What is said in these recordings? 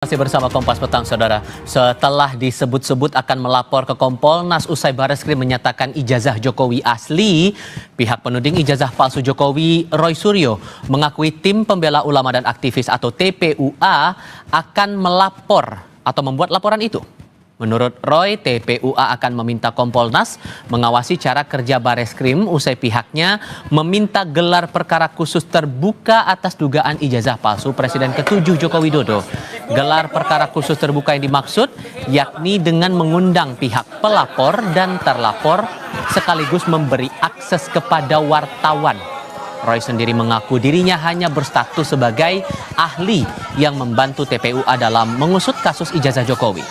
Masih bersama Kompas Petang, Saudara. Setelah disebut-sebut akan melapor ke Kompolnas usai Bareskrim menyatakan ijazah Jokowi asli, pihak penuding ijazah palsu Jokowi, Roy Suryo, mengakui tim pembela ulama dan aktivis atau TPUA akan melapor atau membuat laporan itu. Menurut Roy, TPUA akan meminta Kompolnas mengawasi cara kerja Bareskrim usai pihaknya meminta gelar perkara khusus terbuka atas dugaan ijazah palsu Presiden ke-7 Joko Widodo. Gelar perkara khusus terbuka yang dimaksud yakni dengan mengundang pihak pelapor dan terlapor sekaligus memberi akses kepada wartawan. Roy sendiri mengaku dirinya hanya berstatus sebagai ahli yang membantu TPUA dalam mengusut kasus ijazah Jokowi.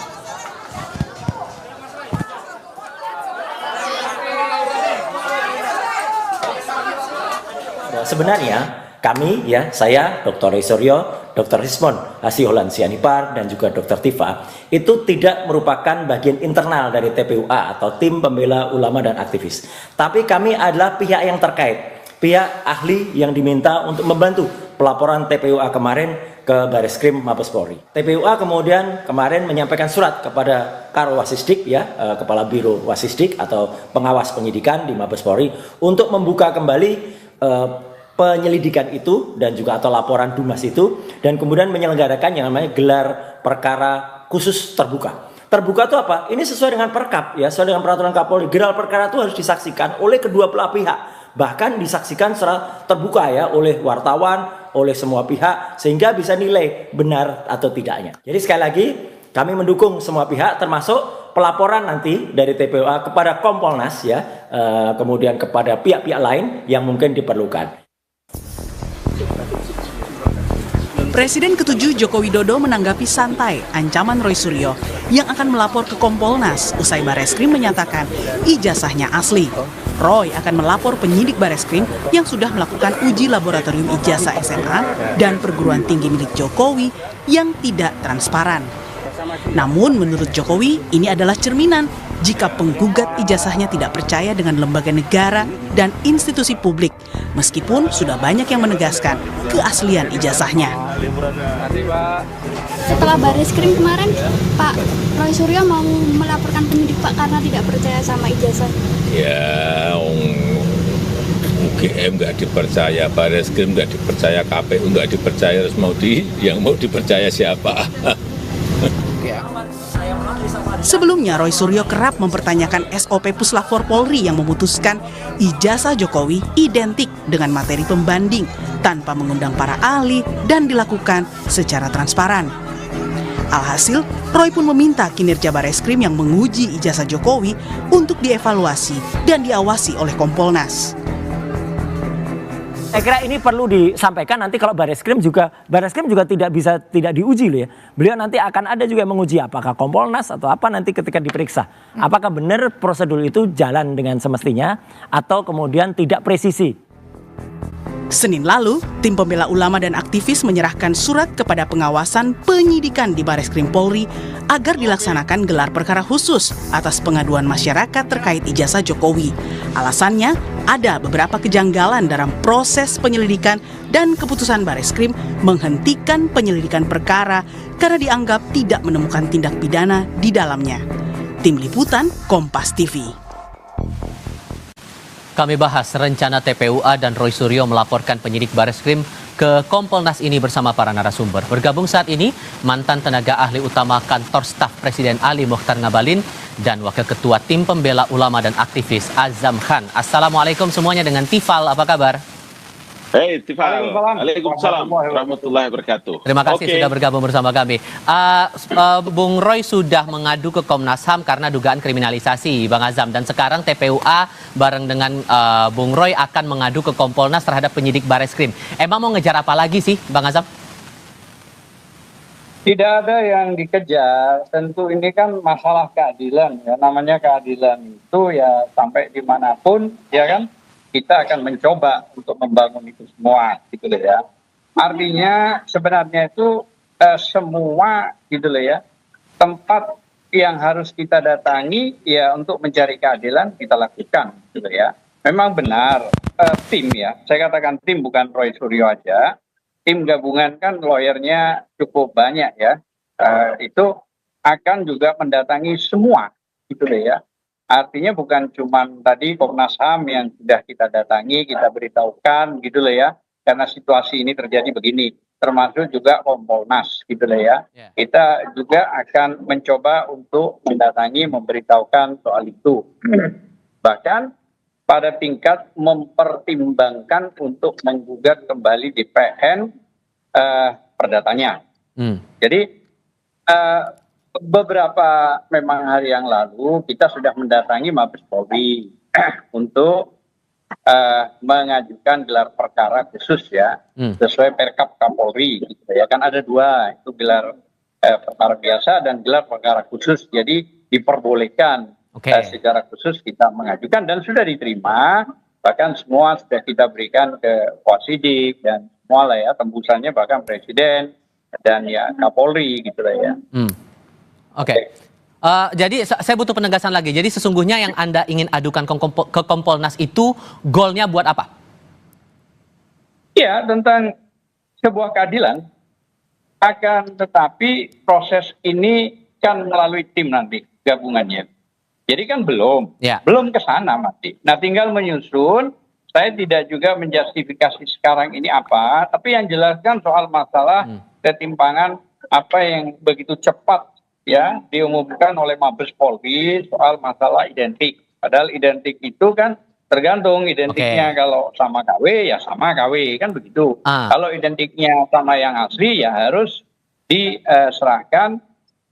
Sebenarnya kami, saya, Dr. Roy Suryo, Dr. Rismon Hasiholan Sianipar, dan juga Dr. Tifa, itu tidak merupakan bagian internal dari TPUA atau tim pembela ulama dan aktivis. Tapi kami adalah pihak yang terkait, pihak ahli yang diminta untuk membantu pelaporan TPUA kemarin ke Bareskrim Mabes Polri. TPUA kemudian kemarin menyampaikan surat kepada Karo Wasisdik, Kepala Biro Wasisdik atau pengawas penyidikan di Mabes Polri, untuk membuka kembali penyelidikan itu dan juga atau laporan Dumas itu, dan kemudian menyelenggarakan yang namanya gelar perkara khusus terbuka. Terbuka itu apa? Ini sesuai dengan Perkap, sesuai dengan peraturan Kapolri. Gelar perkara itu harus disaksikan oleh kedua belah pihak, bahkan disaksikan secara terbuka oleh wartawan, oleh semua pihak, sehingga bisa nilai benar atau tidaknya. Jadi sekali lagi kami mendukung semua pihak, termasuk pelaporan nanti dari TPUA kepada Kompolnas, kemudian kepada pihak-pihak lain yang mungkin diperlukan. Presiden ke-7 Joko Widodo menanggapi santai ancaman Roy Suryo yang akan melapor ke Kompolnas usai Bareskrim menyatakan ijazahnya asli. Roy akan melapor penyidik Bareskrim yang sudah melakukan uji laboratorium ijazah SMA dan perguruan tinggi milik Jokowi yang tidak transparan. Namun menurut Jokowi ini adalah cerminan jika penggugat ijazahnya tidak percaya dengan lembaga negara dan institusi publik, meskipun sudah banyak yang menegaskan keaslian ijazahnya. Setelah Bareskrim kemarin, Pak Roy Suryo mau melaporkan penyidik Pak karena tidak percaya sama ijazah. UGM nggak dipercaya, Bareskrim nggak dipercaya, KPU nggak dipercaya, terus yang mau dipercaya siapa? Sebelumnya, Roy Suryo kerap mempertanyakan SOP Puslapfor Polri yang memutuskan ijazah Jokowi identik dengan materi pembanding tanpa mengundang para ahli dan dilakukan secara transparan. Alhasil, Roy pun meminta kinerja Bareskrim yang menguji ijazah Jokowi untuk dievaluasi dan diawasi oleh Kompolnas. Saya kira ini perlu disampaikan nanti kalau Bareskrim juga tidak diuji loh ya. Beliau nanti akan ada juga yang menguji apakah Kompolnas atau apa nanti ketika diperiksa. Apakah benar prosedur itu jalan dengan semestinya atau kemudian tidak presisi. Senin lalu, tim pembela ulama dan aktivis menyerahkan surat kepada pengawasan penyidikan di Bareskrim Polri agar dilaksanakan gelar perkara khusus atas pengaduan masyarakat terkait ijazah Jokowi. Alasannya, ada beberapa kejanggalan dalam proses penyelidikan dan keputusan Bareskrim menghentikan penyelidikan perkara karena dianggap tidak menemukan tindak pidana di dalamnya. Tim Liputan, Kompas TV. Kami bahas rencana TPUA dan Roy Suryo melaporkan penyidik Bareskrim ke Kompolnas ini bersama para narasumber. Bergabung saat ini mantan tenaga ahli utama kantor staf Presiden Ali Mokhtar Ngabalin dan Wakil Ketua Tim Pembela Ulama dan Aktivis Azam Khan. Assalamualaikum semuanya, dengan Tifal, apa kabar? Hei Tifal, Waalaikumsalam warahmatullahi wabarakatuh. Terima kasih sudah bergabung bersama kami. Bung Roy sudah mengadu ke Komnas HAM karena dugaan kriminalisasi, Bang Azam. Dan sekarang TPUA bareng dengan Bung Roy akan mengadu ke Kompolnas terhadap penyidik Bareskrim. Emang mau ngejar apa lagi sih, Bang Azam? Tidak ada yang dikejar, tentu ini kan masalah keadilan ya. Namanya keadilan itu ya sampai dimanapun ya kan, kita akan mencoba untuk membangun itu semua gitu loh ya. Artinya sebenarnya itu semua gitu loh ya, tempat yang harus kita datangi ya untuk mencari keadilan kita lakukan gitu loh ya. Memang benar tim ya, saya katakan tim bukan Roy Suryo aja. Tim gabungan kan lawyernya cukup banyak ya. itu akan juga mendatangi semua, gitu deh ya. Artinya bukan cuma tadi Komnas HAM yang sudah kita datangi, kita beritahukan, gitu loh ya, karena situasi ini terjadi begini, termasuk juga Kompolnas, gitu loh ya. Ya. Kita juga akan mencoba untuk mendatangi, memberitahukan soal itu. Bahkan pada tingkat mempertimbangkan untuk menggugat kembali DPN perdatanya. Jadi beberapa memang hari yang lalu kita sudah mendatangi Mabes Polri untuk mengajukan gelar perkara khusus ya, sesuai Perkap Kapolri. Gitu ya kan ada dua, itu gelar perkara biasa dan gelar perkara khusus. Jadi diperbolehkan secara khusus kita mengajukan dan sudah diterima. Bahkan semua sudah kita berikan ke Wasidik dan semua lah ya, tembusannya bahkan Presiden dan ya Kapolri gitu lah ya. Oke. Jadi saya butuh penegasan lagi. Jadi sesungguhnya yang Anda ingin adukan ke Kompolnas itu goalnya buat apa? Iya, tentang sebuah keadilan. Akan tetapi proses ini kan melalui tim nanti gabungannya. Jadi kan belum ke sana masih. Nah tinggal menyusun. Saya tidak juga menjustifikasi sekarang ini apa, tapi yang jelaskan soal masalah ketimpangan apa yang begitu cepat ya diumumkan oleh Mabes Polri soal masalah identik. Padahal identik itu kan tergantung identiknya kalau sama KW ya sama KW kan begitu. Kalau identiknya sama yang asli ya harus diserahkan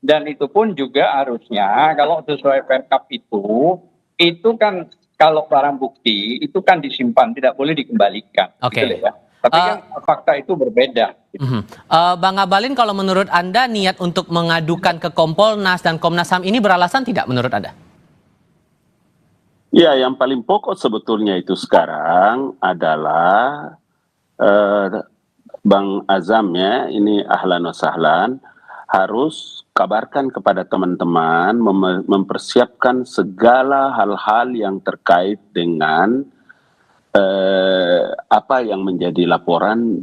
dan itu pun juga harusnya kalau sesuai Perkap itu kan kalau barang bukti itu kan disimpan tidak boleh dikembalikan. Gitu ya. Tapi kan fakta itu berbeda. Bang Abalin, kalau menurut Anda niat untuk mengadukan ke Kompolnas dan Komnas HAM ini beralasan tidak menurut Anda? Ya, yang paling pokok sebetulnya itu sekarang adalah Bang Azam ya, ini ahlan wa sahlan, harus kabarkan kepada teman-teman mempersiapkan segala hal-hal yang terkait dengan apa yang menjadi laporan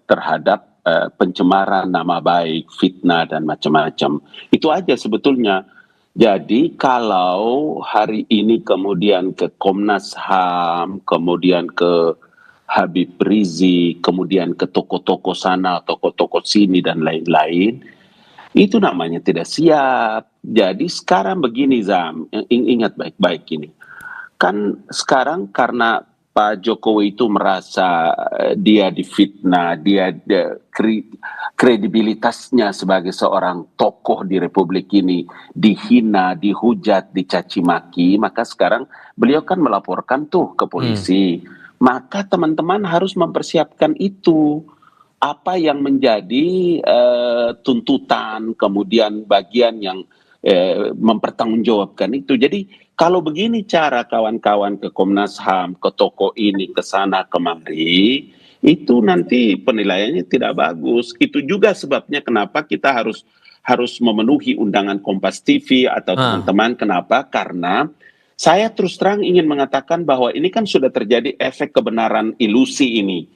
terhadap pencemaran nama baik, fitnah dan macam-macam. Itu aja sebetulnya. Jadi kalau hari ini kemudian ke Komnas HAM, kemudian ke Habib Rizik, kemudian ke toko-toko sana, toko-toko sini dan lain-lain, itu namanya tidak siap. Jadi sekarang begini Zam, ingat baik-baik ini. Kan sekarang karena Pak Jokowi itu merasa dia difitnah, dia kredibilitasnya sebagai seorang tokoh di Republik ini dihina, dihujat, dicaci maki, maka sekarang beliau kan melaporkan tuh ke polisi. Maka teman-teman harus mempersiapkan itu. Apa yang menjadi tuntutan, kemudian bagian yang mempertanggungjawabkan itu. Jadi kalau begini cara kawan-kawan ke Komnas HAM, ke toko ini, ke sana, kemari, itu nanti penilaiannya tidak bagus. Itu juga sebabnya kenapa kita harus memenuhi undangan Kompas TV atau teman-teman. Kenapa? Karena saya terus terang ingin mengatakan bahwa ini kan sudah terjadi efek kebenaran ilusi ini.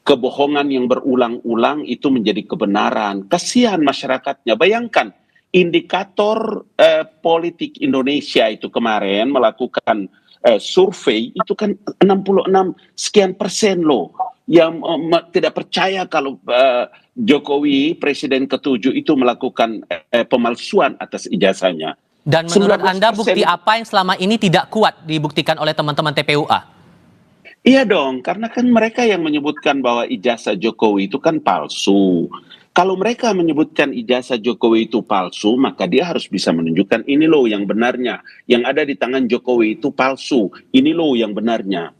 Kebohongan yang berulang-ulang itu menjadi kebenaran. Kasihan masyarakatnya. Bayangkan, indikator politik Indonesia itu kemarin melakukan survei, itu kan 66 sekian persen loh. Yang tidak percaya kalau Jokowi, Presiden ke-7 itu melakukan pemalsuan atas ijazahnya. Dan menurut Anda bukti apa yang selama ini tidak kuat dibuktikan oleh teman-teman TPUA? Iya dong, karena kan mereka yang menyebutkan bahwa ijazah Jokowi itu kan palsu. Kalau mereka menyebutkan ijazah Jokowi itu palsu, maka dia harus bisa menunjukkan ini loh yang benarnya. Yang ada di tangan Jokowi itu palsu, ini loh yang benarnya.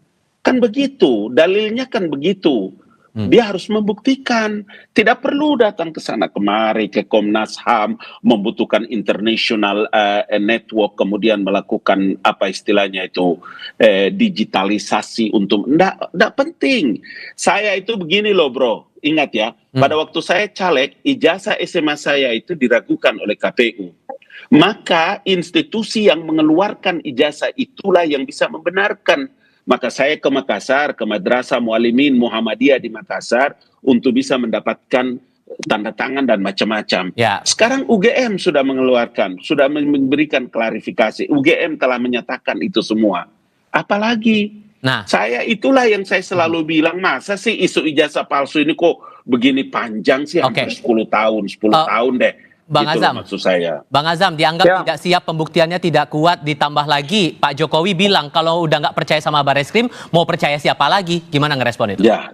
Kan begitu, dalilnya kan begitu. Dia harus membuktikan, tidak perlu datang ke sana kemari ke Komnas HAM, membutuhkan international network, kemudian melakukan apa istilahnya itu digitalisasi untuk enggak penting. Saya itu begini loh bro, ingat ya, pada waktu saya caleg, ijazah SMA saya itu diragukan oleh KPU. Maka institusi yang mengeluarkan ijazah itulah yang bisa membenarkan. Maka saya ke Makassar, ke Madrasah Muallimin Muhammadiyah di Makassar untuk bisa mendapatkan tanda tangan dan macam-macam. Ya. Sekarang UGM sudah mengeluarkan, sudah memberikan klarifikasi. UGM telah menyatakan itu semua. Apalagi? Nah, Itulah yang saya selalu bilang, masa sih isu ijazah palsu ini kok begini panjang sih, hampir 10 tahun deh. Bang Gitu Azam, maksud saya. Bang Azam dianggap Ya. tidak siap, pembuktiannya tidak kuat, ditambah lagi Pak Jokowi bilang kalau udah nggak percaya sama Bareskrim, mau percaya siapa lagi? Gimana ngerespon itu? Ya,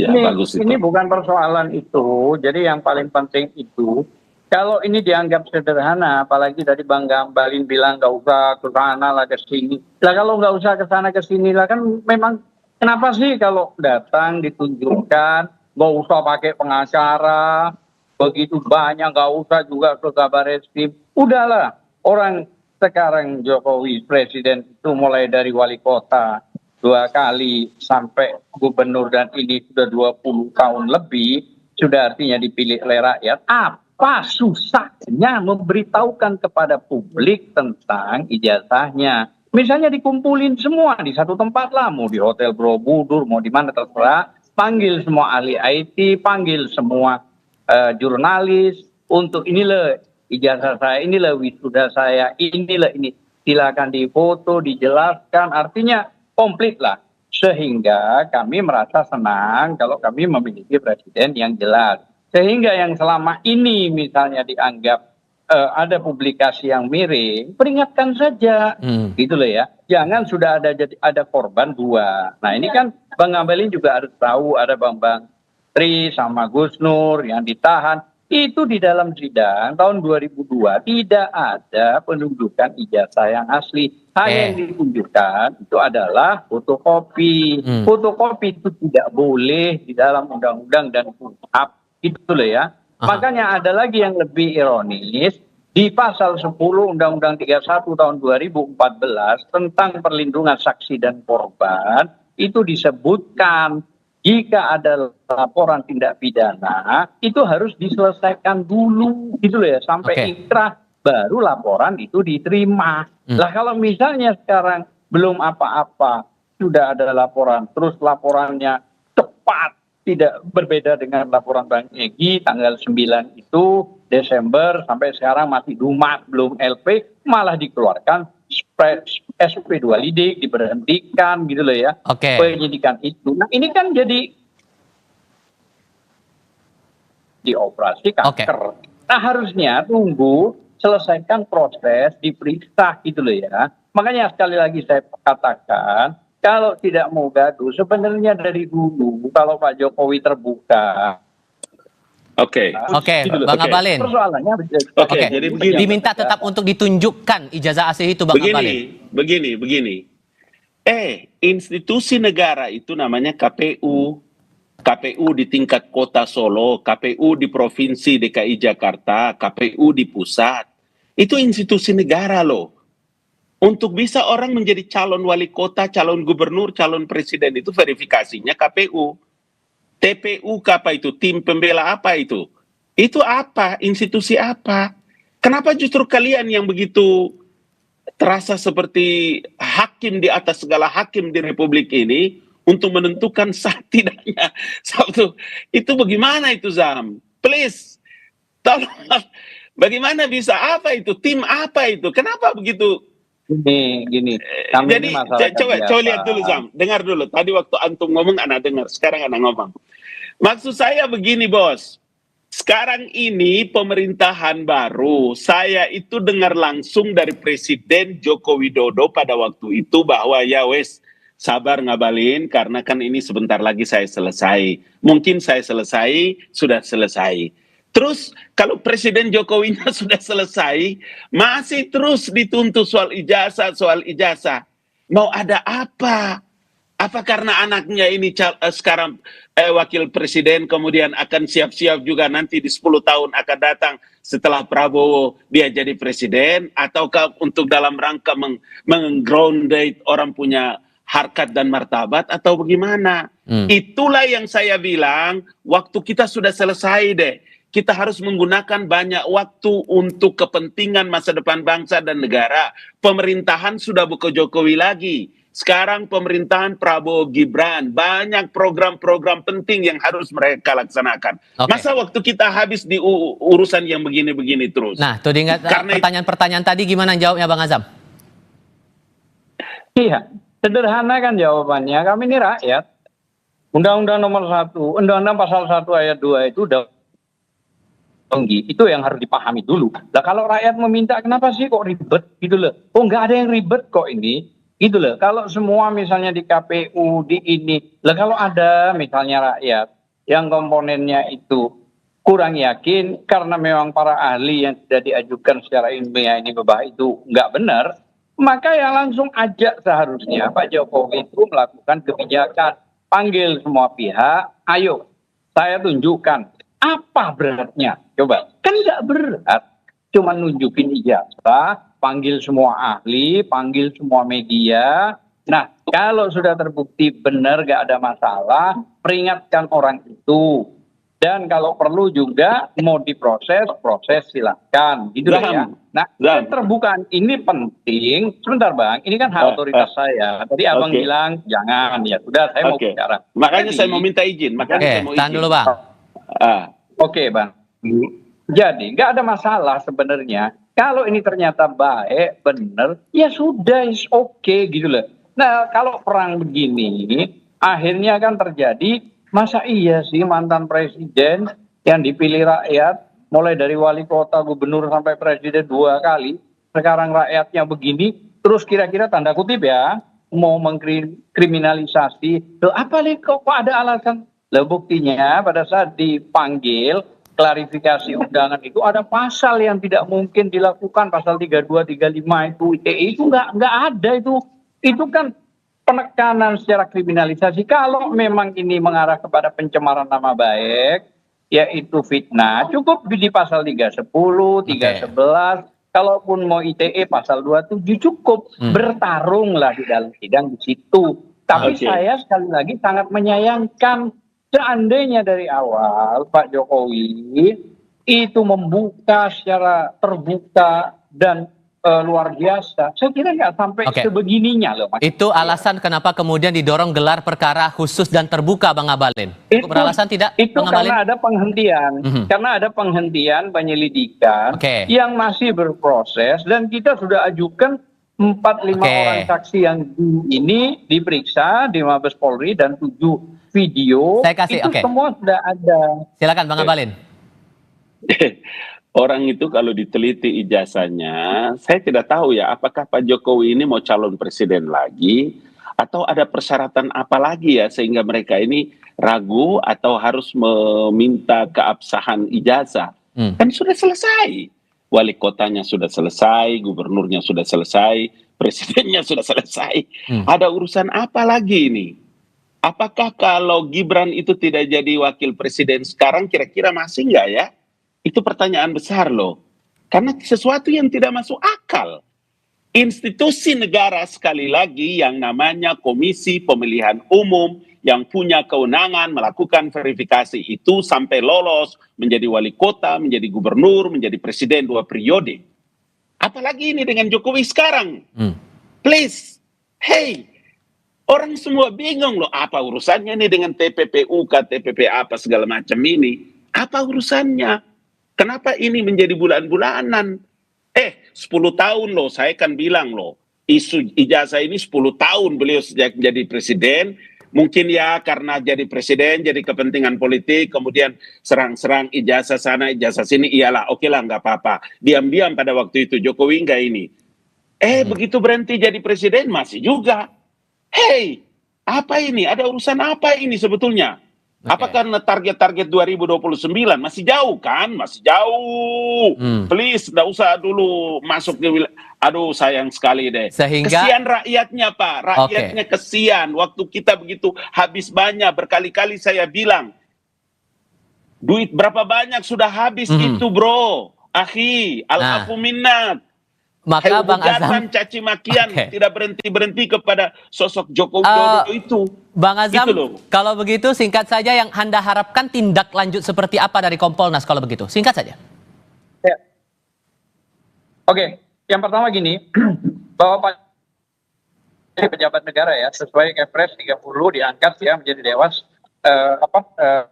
bagus itu. Ini bukan persoalan itu. Jadi yang paling penting itu, kalau ini dianggap sederhana, apalagi tadi Bang Gambalin bilang nggak usah ke sana lah ke sini. Lah kalau nggak usah ke sana ke sini lah, kan memang kenapa sih kalau datang ditunjukkan, nggak usah pakai pengacara, begitu banyak, nggak usah juga ke Kabar Eskrim. Udahlah, orang sekarang Jokowi presiden itu mulai dari wali kota 2 kali sampai gubernur, dan ini sudah 20 tahun lebih, sudah artinya dipilih oleh rakyat. Apa susahnya memberitahukan kepada publik tentang ijazahnya? Misalnya dikumpulin semua di satu tempat lah, mau di Hotel Borobudur, mau di mana terserah, panggil semua ahli IT, panggil semua jurnalis untuk inilah ijazah saya, inilah wisuda saya, inilah ini, silakan difoto, dijelaskan, artinya komplit lah, sehingga kami merasa senang kalau kami memiliki presiden yang jelas, sehingga yang selama ini misalnya dianggap ada publikasi yang miring, peringatkan saja, gitu loh ya, jangan sudah ada korban 2. Nah ini kan Bang Ngabalin juga harus tahu, ada Bang Tri sama Gus Nur yang ditahan, itu di dalam sidang tahun 2002 tidak ada penunjukan ijazah yang asli. Hanya yang ditunjukkan itu adalah fotokopi. Fotokopi itu tidak boleh di dalam undang-undang dan KUHP, gitu loh ya. Makanya ada lagi yang lebih ironis, di pasal 10 Undang-Undang 31 tahun 2014 tentang perlindungan saksi dan korban, itu disebutkan jika ada laporan tindak pidana, itu harus diselesaikan dulu, gitu loh ya, sampai inkrah, baru laporan itu diterima. Lah kalau misalnya sekarang belum apa-apa, sudah ada laporan, terus laporannya cepat, tidak berbeda dengan laporan Bang Egy, tanggal 9 itu, Desember, sampai sekarang masih lumat, belum LP, malah dikeluarkan SP 2 lidik, diberhentikan gitu loh ya, penyidikan itu. Nah ini kan jadi dioperasi kanker. Nah harusnya tunggu selesaikan proses, diperiksa gitu loh ya. Makanya sekali lagi saya katakan, kalau tidak mau gaduh, sebenarnya dari dulu kalau Pak Jokowi terbuka. Bang Ngabalin. Persoalannya jadi begini. Diminta tetap untuk ditunjukkan ijazah asli itu, Bang Ngabalin. Begini. Institusi negara itu namanya KPU. KPU di tingkat kota Solo, KPU di Provinsi DKI Jakarta, KPU di pusat. Itu institusi negara loh. Untuk bisa orang menjadi calon wali kota, calon gubernur, calon presiden itu verifikasinya KPU. TPU apa itu? Tim pembela apa itu? Itu apa? Institusi apa? Kenapa justru kalian yang begitu terasa seperti hakim di atas segala hakim di Republik ini untuk menentukan sah tidaknya satu? Itu bagaimana itu, Zam? Please, tolong. Bagaimana bisa? Apa itu? Tim apa itu? Kenapa begitu? Gini. Jadi coba lihat dulu, Zam. Dengar dulu. Tadi waktu antum ngomong, anak dengar. Sekarang anak ngomong. Maksud saya begini, bos. Sekarang ini pemerintahan baru. Saya itu dengar langsung dari Presiden Joko Widodo pada waktu itu bahwa ya wes, sabar Ngabalin, karena kan ini sebentar lagi saya selesai. Mungkin saya selesai, sudah selesai. Terus kalau Presiden Jokowinya sudah selesai, masih terus dituntut soal ijazah. Mau ada apa? Apa karena anaknya ini sekarang wakil presiden, kemudian akan siap-siap juga nanti di 10 tahun akan datang setelah Prabowo dia jadi presiden, ataukah untuk dalam rangka meng-grounded orang punya harkat dan martabat, atau bagaimana? Itulah yang saya bilang, waktu kita sudah selesai deh. Kita harus menggunakan banyak waktu untuk kepentingan masa depan bangsa dan negara. Pemerintahan sudah bukan Jokowi lagi. Sekarang pemerintahan Prabowo Gibran, banyak program-program penting yang harus mereka laksanakan. Oke. Masa waktu kita habis di urusan yang begini-begini terus? Nah, tuh diingat pertanyaan-pertanyaan tadi gimana jawabnya Bang Azam? Iya, sederhana kan jawabannya. Kami ini rakyat. Undang-Undang nomor 1, Undang-Undang pasal 1 ayat 2 itu udah tinggi. Itu yang harus dipahami dulu. Nah, kalau rakyat meminta, kenapa sih kok ribet gitu loh? Oh, nggak ada yang ribet kok ini. Gitu loh. Kalau semua misalnya di KPU, di ini. Lah kalau ada misalnya rakyat yang komponennya itu kurang yakin karena memang para ahli yang sudah diajukan secara ilmiah ini bahwa itu nggak benar, maka ya langsung ajak seharusnya Pak Jokowi itu melakukan kebijakan. Panggil semua pihak, ayo saya tunjukkan apa beratnya. Coba, kan nggak berat. Cuma nunjukin ijazah, panggil semua ahli, panggil semua media. Nah, kalau sudah terbukti benar gak ada masalah, peringatkan orang itu. Dan kalau perlu juga mau diproses, proses silakan. Gitu ya. Nah, keterbukaan ini penting. Sebentar Bang, ini kan hak otoritas saya. Tadi Abang bilang jangan, ya sudah saya mau bicara. Makanya saya mau minta izin. Tahan dulu Bang. Oke Bang. Jadi nggak ada masalah sebenarnya. Kalau ini ternyata baik, benar, ya sudah, is okay gitu loh. Nah kalau perang begini, akhirnya kan terjadi, masa iya sih mantan presiden yang dipilih rakyat, mulai dari wali kota, gubernur sampai presiden 2 kali, sekarang rakyatnya begini, terus kira-kira tanda kutip ya, mau mengkriminalisasi, loh apa nih kok ada alasan? Loh buktinya pada saat dipanggil, klarifikasi undangan itu ada pasal yang tidak mungkin dilakukan, pasal 32, 35 itu ITE itu nggak ada itu kan penekanan secara kriminalisasi. Kalau memang ini mengarah kepada pencemaran nama baik, yaitu fitnah, cukup di pasal 310, 311, kalaupun mau ITE pasal 27 cukup, bertarunglah di dalam sidang di situ. Tapi saya sekali lagi sangat menyayangkan seandainya dari awal Pak Jokowi itu membuka secara terbuka dan luar biasa, saya kira nggak sampai sebegininya loh. Itu alasan kenapa kemudian didorong gelar perkara khusus dan terbuka Bang Abalin. Itu beralasan tidak? Itu karena ada penghentian, karena ada penghentian penyelidikan yang masih berproses dan kita sudah ajukan 4-5 orang saksi yang ini diperiksa di Mabes Polri dan 7 video. Saya kasih, itu semua sudah ada. Silakan Bang Abalin. Orang itu kalau diteliti ijazahnya, saya tidak tahu ya apakah Pak Jokowi ini mau calon presiden lagi atau ada persyaratan apa lagi ya sehingga mereka ini ragu atau harus meminta keabsahan ijazah. Kan sudah selesai. Wali kotanya sudah selesai, gubernurnya sudah selesai, presidennya sudah selesai. Ada urusan apa lagi ini? Apakah kalau Gibran itu tidak jadi wakil presiden sekarang kira-kira masih nggak ya? Itu pertanyaan besar loh. Karena sesuatu yang tidak masuk akal. Institusi negara sekali lagi yang namanya Komisi Pemilihan Umum yang punya kewenangan melakukan verifikasi itu sampai lolos menjadi wali kota, menjadi gubernur, menjadi presiden 2 periode. Apalagi ini dengan Jokowi sekarang. Please, hey, orang semua bingung loh, apa urusannya nih dengan TPPU, KTPP apa segala macam ini. Apa urusannya? Kenapa ini menjadi bulan-bulanan? 10 tahun loh, saya kan bilang loh, isu ijazah ini 10 tahun beliau sejak menjadi presiden. Mungkin ya karena jadi presiden, jadi kepentingan politik, kemudian serang-serang ijazah sana, ijazah sini, iyalah, oke lah, nggak apa-apa. Diam-diam pada waktu itu, Jokowi nggak ini. Begitu berhenti jadi presiden, masih juga. Hey, apa ini? Ada urusan apa ini sebetulnya? Apa karena target-target 2029 masih jauh kan? Masih jauh. Please, nggak usah dulu masuk ke wilayah. Aduh, sayang sekali deh. Sehingga kesian rakyatnya Pak, rakyatnya kesian. Waktu kita begitu habis banyak, berkali-kali saya bilang, duit berapa banyak sudah habis itu bro, akhi, al-afu minnat. Maka Bang Azam, caci makian tidak berhenti kepada sosok Jokowi Dodo itu. Bang Azam, gitu kalau begitu singkat saja yang Anda harapkan tindak lanjut seperti apa dari Kompolnas kalau begitu? Singkat saja. Ya. Oke, yang pertama gini, bahwa Pak pejabat negara ya, sesuai Kepres 30 diangkat ya menjadi dewas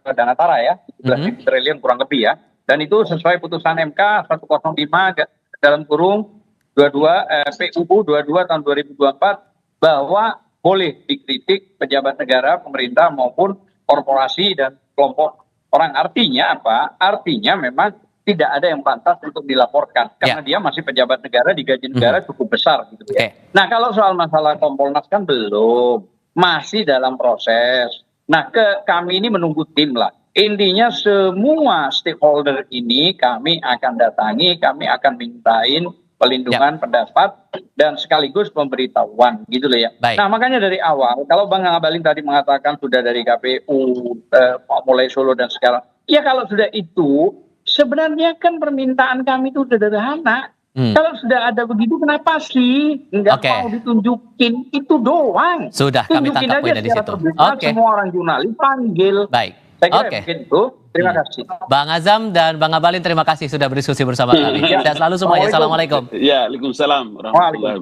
Danatara ya, 11 triliun kurang lebih ya. Dan itu sesuai putusan MK 105 dalam kurung PUU 22 tahun 2024 bahwa boleh dikritik pejabat negara, pemerintah maupun korporasi dan kelompok orang. Artinya apa? Artinya memang tidak ada yang pantas untuk dilaporkan karena dia masih pejabat negara, digaji negara cukup besar gitu ya. Nah, kalau soal masalah Kompolnas kan belum, masih dalam proses. Nah, kami ini menunggu tim lah. Intinya semua stakeholder ini kami akan datangi, kami akan mintain pelindungan pendapat dan sekaligus pemberitahuan gitu loh ya. Nah, makanya dari awal kalau Bang Ngabalin tadi mengatakan sudah dari KPU mulai Solo dan sekarang, ya kalau sudah itu sebenarnya kan permintaan kami itu sederhana. Kalau sudah ada begitu, kenapa sih nggak mau ditunjukin? Itu doang. Sudah kami tangkap poinnya di situ. Semua orang jurnalis panggil. Baik. Saya kira mungkin itu. Terima kasih. Bang Azam dan Bang Ngabalin, terima kasih sudah berdiskusi bersama kami. Sehat selalu semuanya. Assalamualaikum. Ya, Waalaikumsalam warahmatullahi wabarakatuh.